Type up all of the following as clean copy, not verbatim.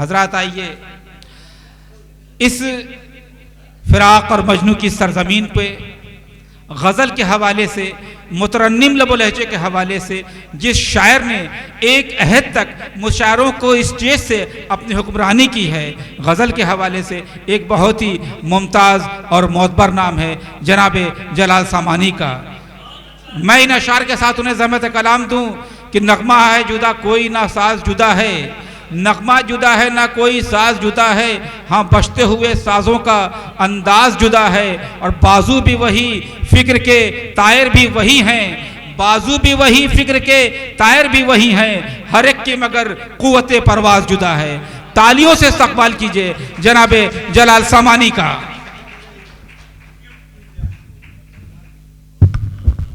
हजरात आइए इस फिराक और मजनू की सरजमीन पे गज़ल के हवाले से, मुतरन्निम लबो लहजे के हवाले से जिस शायर ने एक अहद तक मुशायरों को स्टेज से अपनी हुक्मरानी की है, गज़ल के हवाले से एक बहुत ही मुमताज़ और मोतबर नाम है जनाब जलाल सामानी का। मैं इन अशार के साथ उन्हें ज़हमत कलाम दूं कि नगमा है जुदा कोई ना साज जुदा है, नगमा जुदा है ना कोई साज जुदा है, हाँ बजते हुए साजों का अंदाज जुदा है। और बाजू भी वही फिक्र के तायर भी वही हैं, बाजू भी वही फिक्र के तायर भी वही हैं, हर एक की मगर कुव्वत परवाज जुदा है। तालियों से इस्तकबाल कीजिए जनाबे जलाल सामानी का।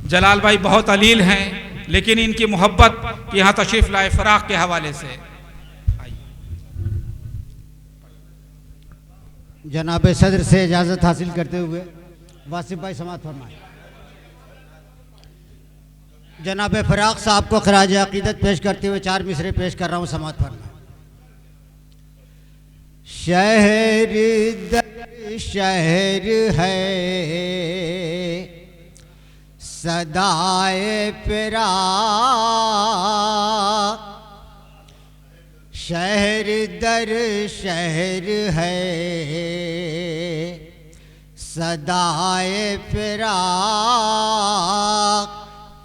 जलाल भाई बहुत अलील हैं, लेकिन इनकी मोहब्बत कि यहाँ तशरीफ लाए फराक के हवाले से। जनाब सदर से इजाज़त हासिल करते हुए वासिफ भाई समाअत फरमाएं। जनाब फराक साहब को खराज अकीदत पेश करते हुए 4 मिसरे पेश कर रहा हूँ, समाअत फरमाएं। शहर दर शहर है सदाए फिराक, शहर दर शहर है सदाए फिराक,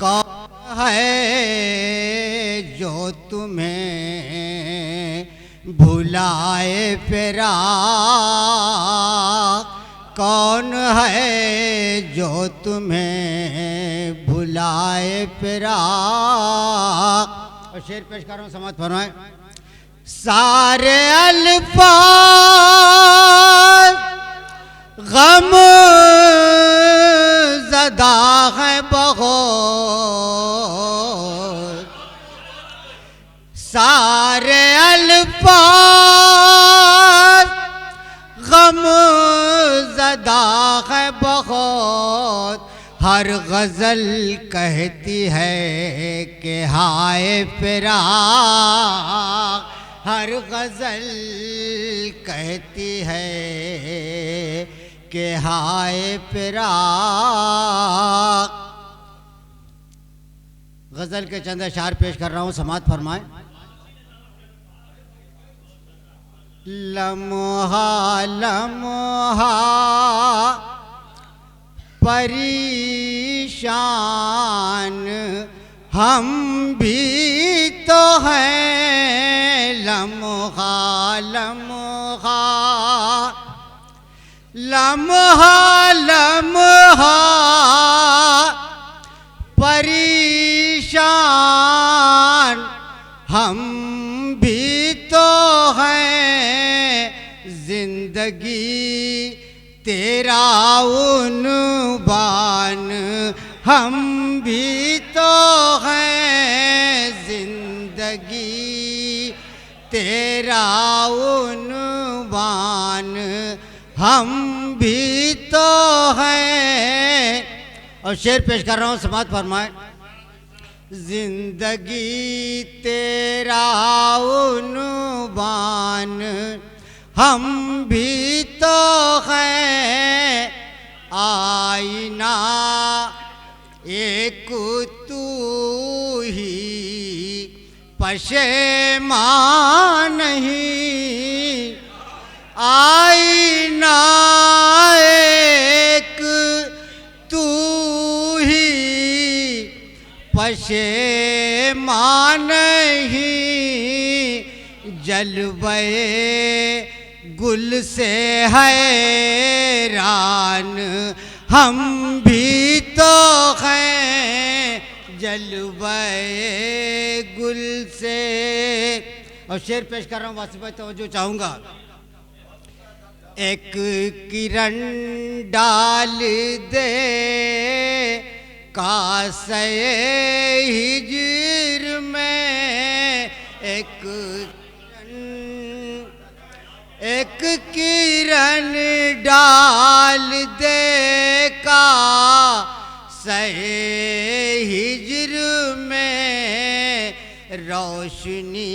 कौन है जो तुम्हें भुलाए फिराक, कौन है जो तुम्हें भुलाए फिराक। और शेर पेश कर रहा हूँ, समाअत फरमाएं। सारे अल्फाज गम ज़दा है बहुत, सारे अल्फाज गम ज़दा है बहुत, हर गज़ल कहती है कि हाय फिराक, हर गज़ल कहती है कि हाय फिराक। गज़ल के चंद अशार पेश कर रहा हूँ, समाअत फरमाएं। लम्हा लम्हा परेशान हम भी तो हैं, लम्हा लम्हा लम्हा लम्हा परेशान हम भी तो हैं, जिंदगी तेरा उन्वान हम भी तो हैं, जिंदगी तेरा उन्वान हम भी तो हैं। और शेर पेश कर रहा हूँ, समाअत फरमाएं। जिंदगी तेरा उन्वान हम भी तो हैं, आईना एक तू ही पशेमान नहीं, आईना एक तू ही पशेमान नहीं, जलवे गुल से हैरान हम भी तो हैं, जलवे गुल से। और शेर पेश कर रहा हूँ, वासिफ भाई तवज्जो चाहूँगा। एक किरण डाल दे कासे हिजर में, एक किरण डाल दे कासे हिजर में, रोशनी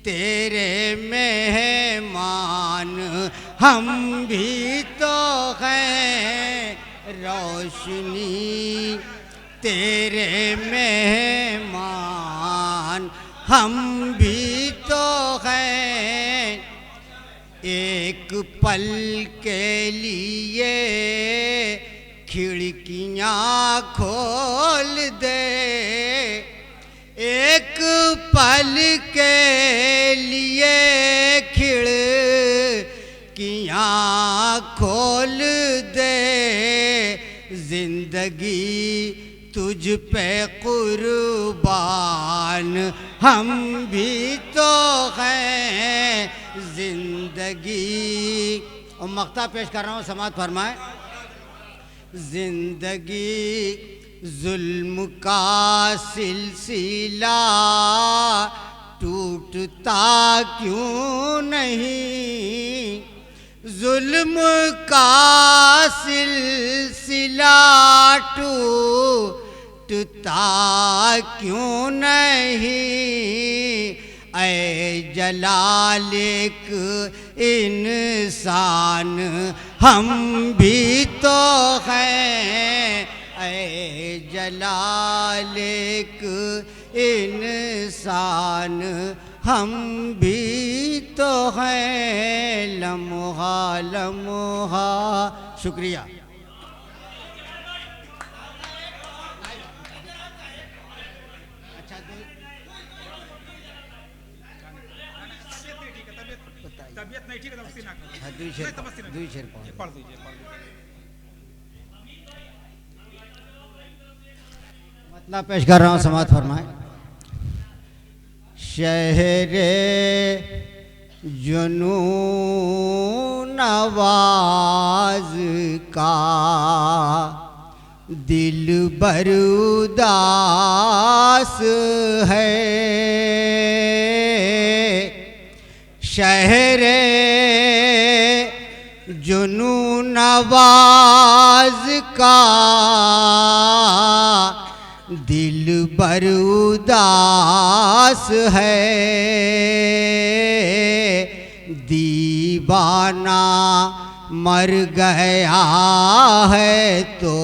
तेरे मेहमान हम भी तो हैं रोशनी तेरे मेहमान हम भी तो हैं एक पल के लिए खिड़कियाँ खोल दे एक पल के लिए खिड़कियाँ खोल दे जिंदगी तुझ पे कुर्बान हम भी तो हैं जिंदगी। और मक्ता पेश कर रहा हूँ, समात फरमाए। जिंदगी जुल्म का सिलसिला टूटता क्यों नहीं जुल्म का सिलसिला टूटता क्यों नहीं ऐ जलाल एक इंसान हम भी तो हैं ऐ जलाल एक इंसान हम भी तो हैं लम्हा लम्हा। शुक्रिया। तबीयत नहीं ठीक है, तमस्ती ना करो। दुई शेर पढ़ दीजिए। मतलब पेश कर रहा हूँ, समात फरमाए। शहरे जुनून नवाज का दिल बरुदास है शहरे जुनून नवाज का दिल बरुदास है दीवाना मर गया है तो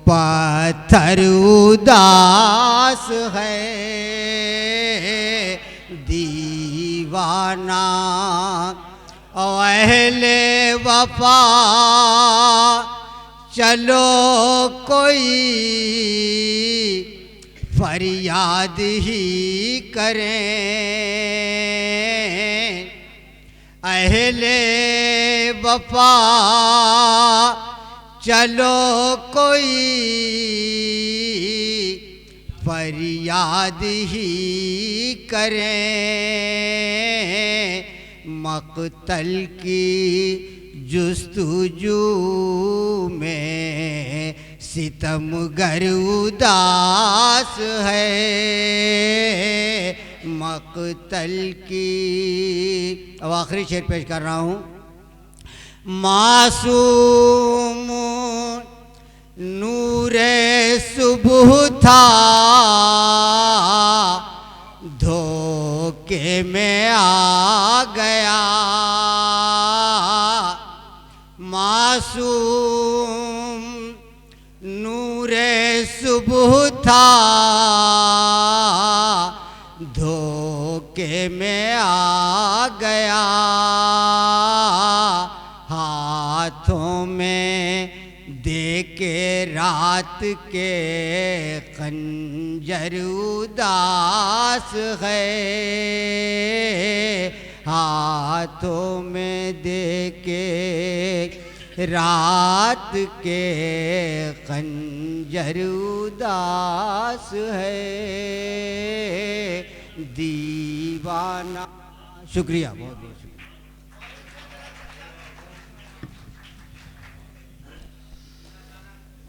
पत्थर उदास है दीवाना अहले वफा चलो कोई फरियाद ही करें अहले वफा चलो कोई फरियाद ही करें मक़तल की जुस्तुजू में सितमगर उदास है मक़तल की। अब आखिरी शेर पेश कर रहा हूँ। मासूम नूरे सुबह था धोखे में आ गया मासूम नूरे सुबह था धोखे में आ गया हाथों में देके रात के खंजर उदास है हाथों में देके रात के खंजर उदास है दीवाना। शुक्रिया, बहुत बहुत शुक्रिया।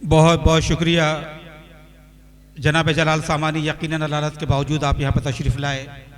बहुत बहुत शुक्रिया जनाब जलाल सामानी। यकीनन अदालत के बावजूद आप यहाँ पर तशरीफ़ लाए।